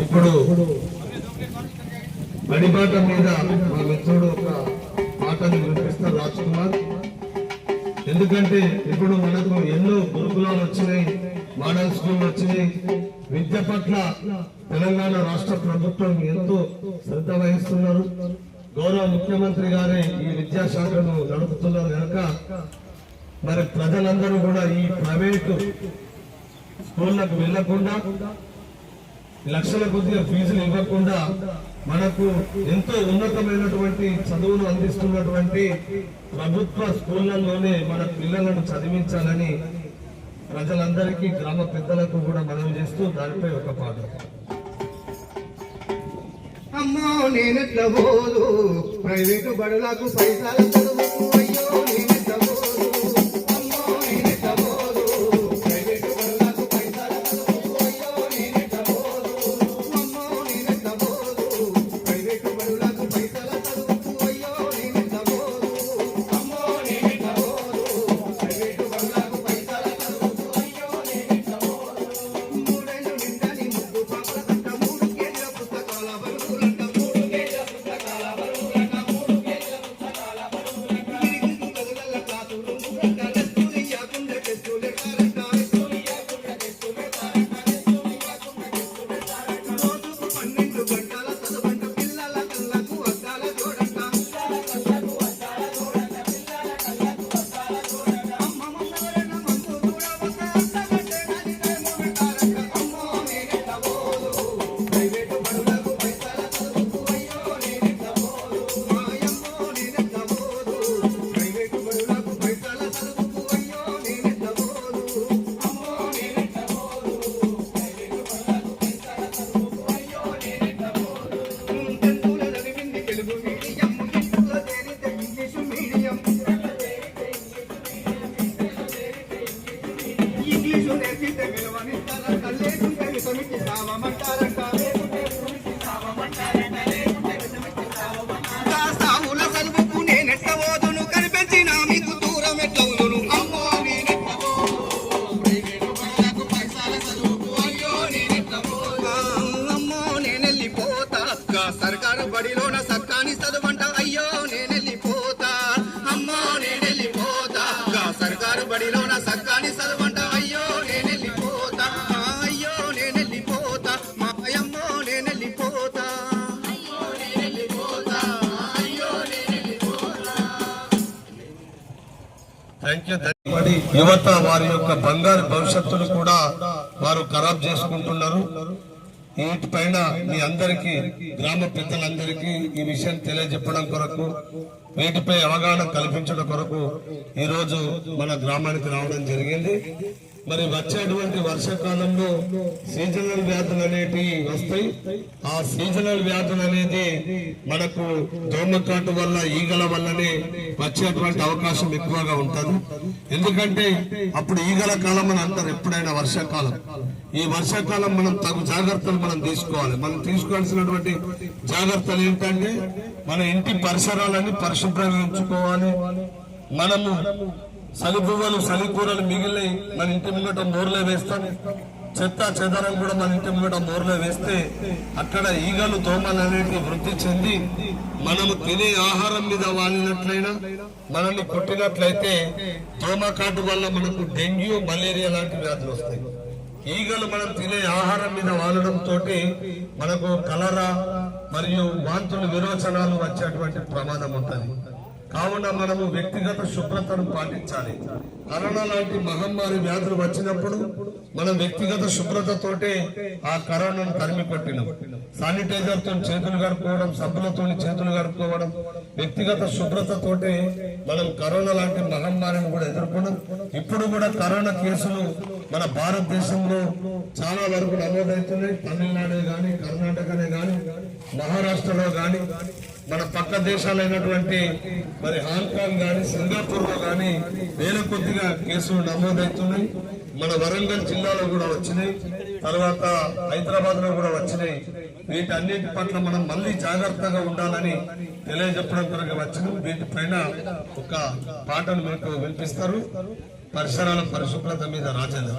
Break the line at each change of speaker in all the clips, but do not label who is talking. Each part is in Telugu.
ఇప్పుడు బడిబాట మీద మా మిత్రుడు ఒక పాటను వినిపిస్తారు రాజ్ కుమార్. ఎందుకంటే ఇప్పుడు మనకు ఎన్నో గురుకులాలు వచ్చినాయి, మోడల్ స్కూల్ వచ్చినాయి. విద్య పట్ల తెలంగాణ రాష్ట్ర ప్రభుత్వం ఎంతో శ్రద్ధ వహిస్తున్నారు. గౌరవ ముఖ్యమంత్రి గారే ఈ విద్యాశాఖను నడుపుతున్నారు కనుక మరి ప్రజలందరూ కూడా ఈ ప్రైవేటు స్కూళ్లకు వెళ్లకుండా, లక్షల కొద్దిగా ఫీజులు ఇవ్వకుండా మనకు ఎంతో ఉన్నతమైనటువంటి చదువును అందిస్తున్నటువంటి ప్రభుత్వ స్కూళ్లలోనే మన పిల్లలను చదివించాలని ప్రజలందరికీ, గ్రామ పెద్దలకు కూడా మనవి చేస్తూ దానిపై ఒక పాట.
అమ్మో నేనెట్లా పోదు ప్రైవేటు బడులకు పైసలు చదువుకు, అయ్యో నేనెట్లా పోదు, అమ్మో నేనెట్లా పోదు ప్రైవేటు బడులకు పైసలు చదువుకు, అయ్యో నేనెట్లా పోదు, అమ్మో నేనెట్లా పోదు ప్రైవేటు బడులకు పైసలు చదువుకు, అయ్యో నేనెట్లా పోదు, అమ్మో నేనెట్లా పోదు ప్రైవేటు బడులకు పైసలు చదువుకు, అయ్యో నేనెట్లా పోదు. మూడేళ్ళు నిండని ముగ్గు పాపలకంట 3 కేజీల పుస్తకాల బరువులంట, 3 కేజీల పుస్తకాల బరువులంట, 3 కేజీల పుస్తకాల బరువులంట. గిరిగిరి గదులల్ల క్లాసులు ముగ్గంట, టెస్టులు ఇయ్యకుండా టెస్టులు పెడతారంట, టెస్టులు ఇయ్యకుండా టెస్టులు పెడతారంట, టెస్టులు ఇయ్యకుండా టెస్టులు పెడతారంట. రోజుకు 12 గంటల చదువంట, పిల్లల కళ్ళకు అద్దాల జోడంట, పిల్లల కళ్ళకు అద్దాల జోడంట, పిల్లల కళ్ళకు అద్దాల జోడంట. అమ్మమ్మవరన మందు చూడవద్ద అత్తగట్టే నదినేమో పెట్టారంట. అమ్మో నేనెట్లా పోదు ప్రైవేటు బడులకు పైసల చదువుకు, అయ్యో నేనెట్లా పోదు, మాయమ్మో నేనెట్లా పోదు ప్రైవేటు బడులకు పైసల చదువుకు, అయ్యో నేనెట్లా పోదు, అమ్మో నేనెట్లా పోదు ప్రైవేటు బడులకు పైసల చదువుకు, అయ్యో నేనెట్లా పోదు. 10వ చదివింది తెలుగు మీడియం, ఇంట్లో చేరితే ఇంగ్లీషు మీడియం, ఇంగ్లీషు నేర్పితే విలువనిస్తారంట, లేకుంటే విషమికి సావమంటారంట, లేకుంటే విషమికి సావమంటారంట, లేకుంటే విషమికి సావమంటారంట. సావుల చదువుకు నేనెట్లా పోదును, కనిపించినా మీకు దూరం ఎట్లా ఉందును, అమ్మో నేనెట్లా పోదు ప్రైవేటు బడులకు పైసల చదువుకు, అయ్యో నేనెట్లా పోదు, అమ్మో నేనెళ్ళిపోతా సర్కారు బడిలోన సక్కాని చదువంట, అయ్యో నేనెళ్ళిపోతా, అమ్మో నేనెళ్ళిపోతా సర్కారు బడిలోన సక్కాని చదువంట, అయ్యో నేనెళ్ళిపోతా, అయ్యో నేనెళ్ళిపోతా మాయమ్మో నేనెళ్ళిపోతా, అయ్యో నేనెళ్ళిపోతా, అయ్యో నేనెళ్ళిపోతా.
Thank you. యువత వారి యొక్క బంగారు భవిష్యత్తును కూడా వారు ఖరాబ్ చేసుకుంటున్నారు. వీటిపైన మీ అందరికీ, గ్రామ పెద్దలందరికీ ఈ విషయం తెలియజెప్పడం కొరకు, వీటిపై అవగాహన కల్పించడం కొరకు ఈరోజు మన గ్రామానికి రావడం జరిగింది. మరి వచ్చేటువంటి వర్షాకాలంలో సీజనల్ వ్యాధులు అనేటివి వస్తాయి. ఆ సీజనల్ వ్యాధులు అనేది మనకు దోమకాటు వల్ల, ఈగల వల్లనే వచ్చేటువంటి అవకాశం ఎక్కువగా ఉంటుంది. ఎందుకంటే అప్పుడు ఈగల కాలం అని అంటారు ఎప్పుడైనా వర్షాకాలం. ఈ వర్షాకాలం మనం తగు జాగ్రత్తలు మనం తీసుకోవాలి. మనం తీసుకోవాల్సినటువంటి జాగ్రత్తలు ఏంటంటే మన ఇంటి పరిసరాలన్నీ పరిశుభ్రంగా ఉంచుకోవాలి. మనము సలిపువ్వలు సలికూరలు మిగిలిన మన ఇంటి ముంగట మోర్లో వేస్తాం. చెత్త చెదరం కూడా మన ఇంటి ముంగట మోర్లో వేస్తే అక్కడ ఈగలు దోమలు అనేవి వృద్ధి చెంది మనము తినే ఆహారం మీద వాలినట్లయినా, మనల్ని కొట్టినట్లయితే దోమకాటు వల్ల మనకు డెంగ్యూ, మలేరియా లాంటి వ్యాధులు వస్తాయి. ఈగలు మనం తినే ఆహారం మీద వాలడంతో మనకు కలరా మరియు వాంతులు, విరోచనాలు వచ్చేటువంటి ప్రమాదం ఉంటుంది. కావున మనము వ్యక్తిగత శుభ్రతను పాటించాలి. కరోనా లాంటి మహమ్మారి వ్యాధులు వచ్చినప్పుడు మనం వ్యక్తిగత శుభ్రతతోటే ఆ కరోనాను తరిమి కొట్టినాం. శానిటైజర్ తో చేతులు కడుక్కోవడం, సబ్బులతో చేతులు కడుక్కోవడం, వ్యక్తిగత శుభ్రతతోటే మనం కరోనా లాంటి మహమ్మారిని కూడా ఎదుర్కొన్నాం. ఇప్పుడు కూడా కరోనా కేసులు మన భారతదేశంలో చాలా వరకు నమోదవుతున్నాయి. తమిళనాడే గాని, కర్ణాటకనే గాని, మహారాష్ట్రలో గాని, మన పక్క దేశాలైనటువంటి మరి హాంకాంగ్ గాని, సింగపూర్ లో గాని వేల కొద్దిగా కేసులు నమోదవుతున్నాయి. మన వరంగల్ జిల్లాలో కూడా వచ్చినాయి, తర్వాత హైదరాబాద్ లో కూడా వచ్చినాయి. వీటన్నిటి పట్ల మనం మళ్ళీ జాగ్రత్తగా ఉండాలని తెలియజెప్పడం కొరకు వచ్చినాం. వీటిపైన ఒక పాటను మీకు వినిపిస్తారు. పరిసరాల పరిశుభ్రత మీద రాజేంద్ర.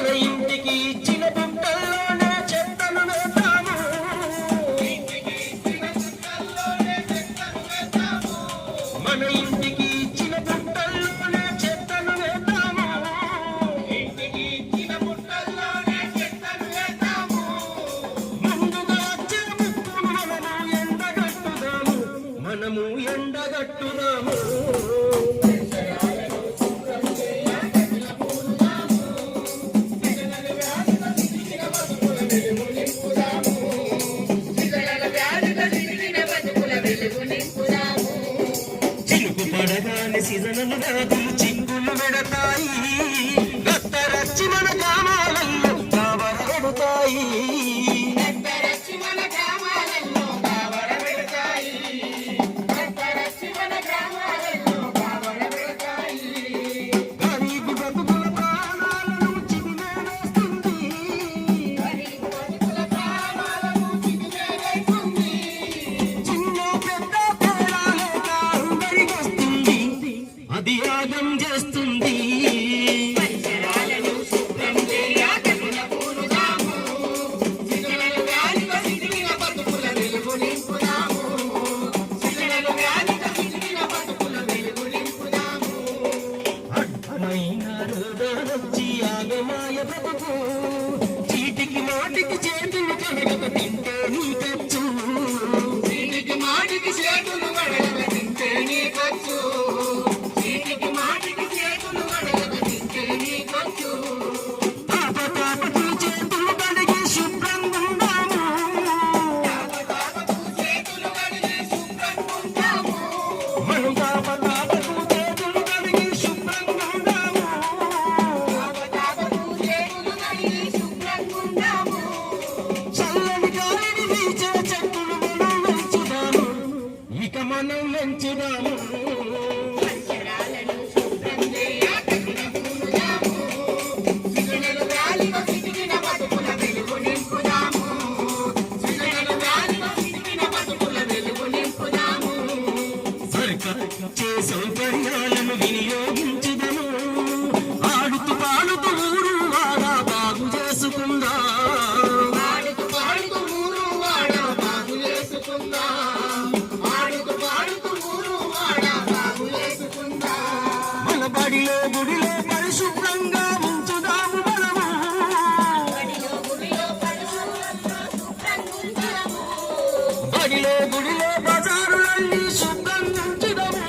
మన ఇంటికి ఇచ్చిన బుట్టల్లోనే చెత్తను వేద్దాము. మన ఇంటికి ఇచ్చిన బుట్టల్లోనే చెత్తను వేద్దాము. ముందుగా వచ్చే ముప్పును మనము ఎండగట్టుదాము. చిలుకు పడగానే సీజనలు వ్యాధులు చిక్కులు పెడతాయి. గత్తరచ్చి మన గ్రామాలలో కావరగొడతాయి. గరీబు బతుకుల ప్రాణాలను చిదిమేస్తుంది. చిన్న పెద్ద తేడా లేక అందరికొస్తుంది. అది యాగం చేస్తుంది. అడ్డమైన రోగాలొచ్చి ఆగమాయ బతుకు. చీటికి మాటికి చేతులు కడగక తింటే నీ ఖర్చు. తాపతాపకు చేతులు కడిగి శుభ్రంగా ఉందాము. మనం తాపతాపకు చేతులు కడిగి శుభ్రంగా ఉందాము. చల్లని గాలిని వీచే చెట్టును మనం పెంచుదాము. ఇక మనం పెంచుదాము. సరికొచ్చే సౌకర్యాలను వినియోగించుదము. ఆడుతూ పాడుతూ ఊరు వాడ బాగు చేసుకుందా. మన బడిలో గుడిలో పరిశుభ్రంగా ఉంచుదాము మనము. బడిలో గుడిలో బజారులన్నీ శుభ్రంగా ఉంచుదాము.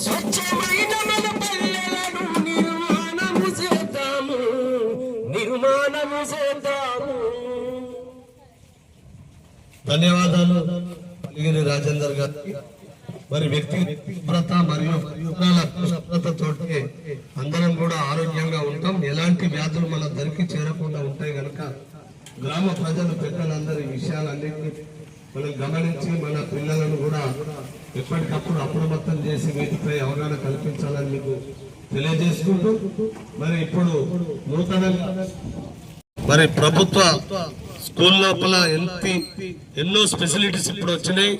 స్వచ్ఛమైన మన పల్లెలను నిర్మాణము చేద్దాము. నిర్మాణము చేద్దాము.
ధన్యవాదాలు పల్లిగిరి రాజేందర్ గారికి. మరి వ్యక్తిగత మరియు శుభ్రతతోటి అందరం కూడా ఆరోగ్యంగా ఉంటాం. ఎలాంటి వ్యాధులు మన దరికి చేరకుండా ఉంటాయి కనుక గ్రామ ప్రజలు పెద్దలందరూ ఈ విషయాలన్నింటినీ మనం గమనించి మన పిల్లలను కూడా ఎప్పటికప్పుడు అప్రమత్తం చేసి వీటిపై అవగాహన కల్పించాలని మీకు తెలియజేసుకుంటూ మరి ఇప్పుడు నూతనంగా మరి ప్రభుత్వ స్కూల్ లోపల ఎన్నో ఫెసిలిటీస్ ఇప్పుడు వచ్చినాయి.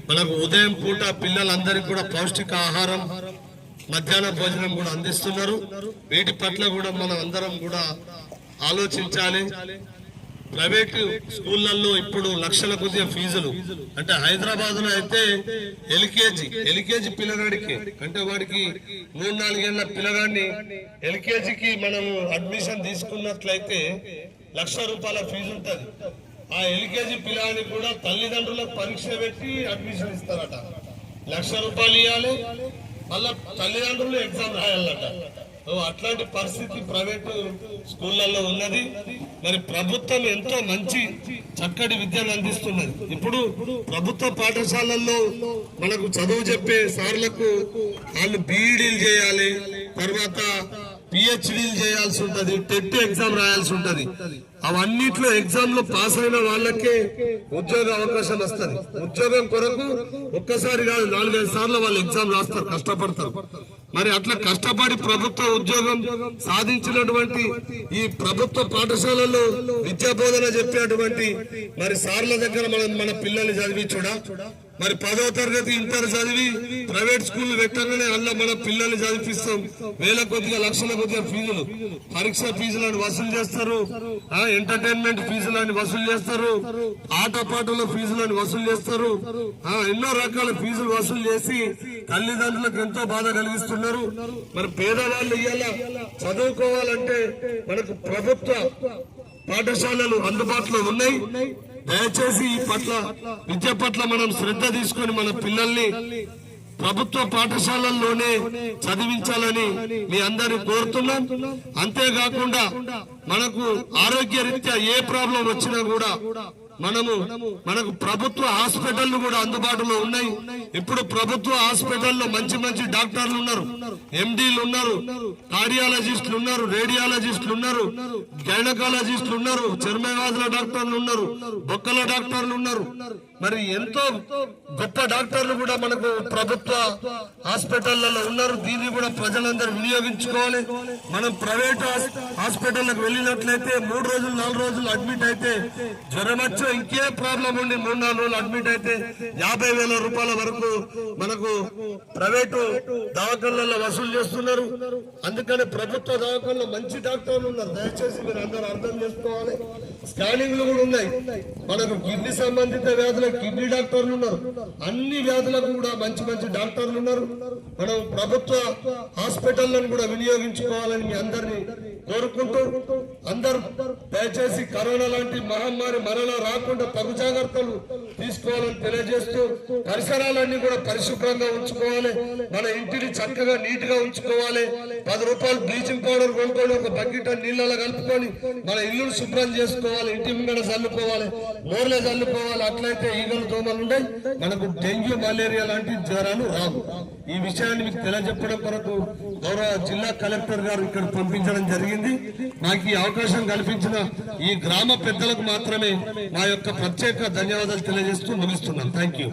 మనకు ఉదయం పూట పిల్లలందరికీ కూడా పౌష్టిక ఆహారం, మధ్యాహ్న భోజనం కూడా అందిస్తున్నారు. వీటి పట్ల కూడా మనం అందరం కూడా ఆలోచించాలి. ప్రైవేటు స్కూళ్ళల్లో ఇప్పుడు లక్షల కొద్దిగా ఫీజులు. అంటే హైదరాబాద్ లో అయితే ఎల్కేజీ పిల్లగాడికి అంటే వాడికి 3-4 ఏళ్ల పిల్లగాడిని ఎల్కేజీకి మనం అడ్మిషన్ తీసుకున్నట్లయితే ₹1,00,000 ఫీజు ఉంటది. ఆ ఎల్కేజీ పిల్లగానికి కూడా తల్లిదండ్రులకు పరీక్ష పెట్టి అడ్మిషన్ ఇస్తారట. ₹1,00,000 ఇవ్వాలి, మళ్ళా తల్లిదండ్రులు ఎగ్జామ్ రాయాలట. అట్లాంటి పరిస్థితి ప్రైవేటు స్కూళ్ళల్లో ఉన్నది. మరి ప్రభుత్వం ఎంతో మంచి చక్కటి విద్యను అందిస్తున్నది. ఇప్పుడు ప్రభుత్వ పాఠశాలల్లో మనకు చదువు చెప్పే సార్లకు వాళ్ళు బీఈడీలు చేయాలి, తర్వాత పిహెచ్డీలు చేయాల్సి ఉంటది, టెట్ ఎగ్జామ్ రాయాల్సి ఉంటది. అవన్నిట్లో ఎగ్జామ్ లో పాస్ అయిన వాళ్ళకే ఉద్యోగ అవకాశం వస్తుంది. ఉద్యోగం కొరకు ఒక్కసారి కాదు 4-5 సార్లు వాళ్ళు ఎగ్జామ్ రాస్తారు, కష్టపడతారు. మరి అట్లా కష్టపడి ప్రభుత్వ ఉద్యోగం సాధించినటువంటి ఈ ప్రభుత్వ పాఠశాలలో విద్యా బోధన చెప్పేటువంటి మరి సార్ల దగ్గర మన పిల్లల్ని చదివించుడా మరి 10వ తరగతి ఇంటర్ చదివి ప్రైవేట్ స్కూల్ పెట్టగానే అలా మన పిల్లల్ని చదివిస్తాం. వేల కొద్దిగా లక్షల కొద్దిగా ఫీజులు, పరీక్ష ఫీజులను వసూలు చేస్తారు, ఎంటర్టైన్మెంట్ ఫీజులను వసూలు చేస్తారు, ఆటపాటల ఫీజులను వసూలు చేస్తారు, ఎన్నో రకాల ఫీజులు వసూలు చేసి తల్లిదండ్రులకు ఎంతో బాధ కలిగిస్తున్నారు. మరి పేదవాళ్ళు ఇవాళ చదువుకోవాలంటే మనకు ప్రభుత్వ పాఠశాలలు అందుబాటులో ఉన్నాయి. దయచేసి ఈ పట్ల విద్య పట్ల మనం శ్రద్ధ తీసుకొని మన పిల్లల్ని ప్రభుత్వ పాఠశాలల్లోనే చదివించాలని మీ అందరిని కోరుతున్నాం. అంతేకాకుండా మనకు ఆరోగ్యరీత్యా ఏ ప్రాబ్లం వచ్చినా కూడా మనకు ప్రభుత్వ హాస్పిటళ్లు కూడా అందుబాటులో ఉన్నాయి. ఇప్పుడు ప్రభుత్వ హాస్పిటల్లో మంచి మంచి డాక్టర్లు ఉన్నారు, ఎండీలు ఉన్నారు, కార్డియాలజిస్టులు ఉన్నారు, రేడియాలజిస్టులు ఉన్నారు, గైనకాలజిస్టులు ఉన్నారు, చర్మవ్యాధుల డాక్టర్లు ఉన్నారు, బొక్కల డాక్టర్లు ఉన్నారు. మరి ఎంతో గొప్ప డాక్టర్లు కూడా మనకు ప్రభుత్వ హాస్పిటళ్లలో ఉన్నారు. దీన్ని కూడా ప్రజలందరూ వినియోగించుకోవాలి. మనం ప్రైవేట్ హాస్పిటల్లకు వెళ్ళినట్లయితే 3 రోజులు 4 రోజులు అడ్మిట్ అయితే జ్వరం వచ్చి ఇంకే ప్రాబ్లం ఉండి 3-4 రోజులు అడ్మిట్ అయితే 50,000 రూపాయల వరకు మనకు ప్రైవేటు దవాఖానలలో వసూలు చేస్తున్నారు. అందుకని ప్రభుత్వ దవాఖానలో మంచి డాక్టర్లు ఉన్నారు. దయచేసి మీరు అందరూ అర్థం చేసుకోవాలి. స్కానింగ్లు కూడా ఉన్నాయి. మనకు కిడ్నీ సంబంధిత వ్యాధులకు కిడ్నీ డాక్టర్లు ఉన్నారు. అన్ని వ్యాధులకు కూడా మంచి మంచి డాక్టర్లు ఉన్నారు. మనం ప్రభుత్వ హాస్పిటళ్లను కూడా వినియోగించుకోవాలని మీ అందరినీ కోరుకుంటూ, అందరూ దయచేసి కరోనా లాంటి మహమ్మారి మరలా రాకుండా తగు జాగ్రత్తలు తీసుకోవాలని తెలియజేస్తూ, పరిసరాలన్నీ కూడా పరిశుభ్రంగా ఉంచుకోవాలి. మన ఇంటిని చక్కగా నీట్ గా ఉంచుకోవాలి. 10 రూపాయలు బ్లీచింగ్ పౌడర్ కొనుక్కొని ఒక బకెట్ నీళ్ళలో కలుపుకొని మన ఇల్లు శుభ్రం చేసుకోవాలి. ఇంటి ముంగడ చల్లుకోవాలి, మోర్లే చల్లుకోవాలి. అట్లయితే ఈగలు దోమలు ఉంటాయి, మనకు డెంగ్యూ మలేరియా లాంటి జ్వరాలు రావు. ఈ విషయాన్ని మీకు తెలియజెప్పడం కొరకు గౌరవ జిల్లా కలెక్టర్ గారు ఇక్కడ పంపించడం జరిగింది. నాకు ఈ అవకాశం కల్పించిన ఈ గ్రామ పెద్దలకు మాత్రమే మా యొక్క ప్రత్యేక ధన్యవాదాలు తెలియజేస్తూ ముగిస్తున్నాను. Thank you.